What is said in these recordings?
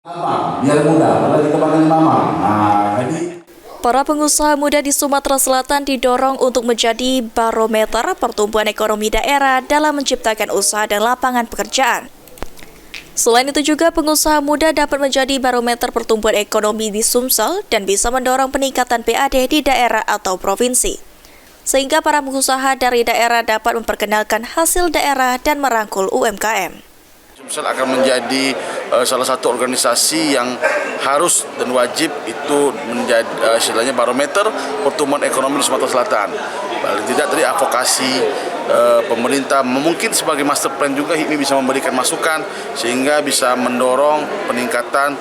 Biar mudah, kalau kita pakai nama. Para pengusaha muda di Sumatera Selatan didorong untuk menjadi barometer pertumbuhan ekonomi daerah dalam menciptakan usaha dan lapangan pekerjaan. Selain itu juga pengusaha muda dapat menjadi barometer pertumbuhan ekonomi di Sumsel dan bisa mendorong peningkatan PAD di daerah atau provinsi. Sehingga para pengusaha dari daerah dapat memperkenalkan hasil daerah dan merangkul UMKM. Sumsel akan menjadi salah satu organisasi yang harus dan wajib itu menjadi istilahnya barometer pertumbuhan ekonomi di Sumatera Selatan. Paling tidak tadi advokasi pemerintah mungkin sebagai master plan juga HIPMI bisa memberikan masukan sehingga bisa mendorong peningkatan,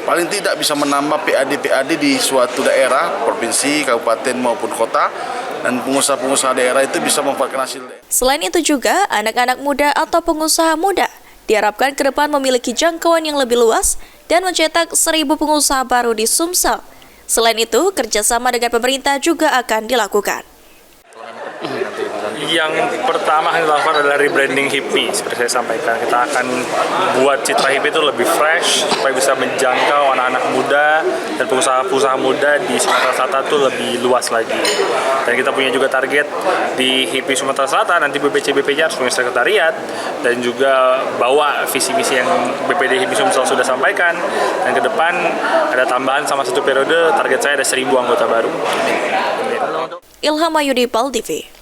paling tidak bisa menambah PAD di suatu daerah, provinsi, kabupaten maupun kota, dan pengusaha-pengusaha daerah itu bisa memanfaatkan hasil. Selain itu juga anak-anak muda atau pengusaha muda diharapkan ke depan memiliki jangkauan yang lebih luas dan mencetak 1.000 pengusaha baru di Sumsel. Selain itu, kerjasama dengan pemerintah juga akan dilakukan. Yang pertama yang dilakukan adalah rebranding HIPMI. Seperti saya sampaikan, kita akan buat citra HIPMI itu lebih fresh supaya bisa menjangkau anak-anak muda dan pengusaha-pengusaha muda di Sumatera Selatan itu lebih luas lagi. Dan kita punya juga target di HIPMI Sumatera Selatan, nanti BPC-BPC harus punya sekretariat dan juga bawa visi-misi yang BPD HIPMI Sumsel sudah sampaikan. Dan ke depan ada tambahan sama satu periode, target saya ada 1.000 anggota baru. Ilham Ayudi, PAL TV.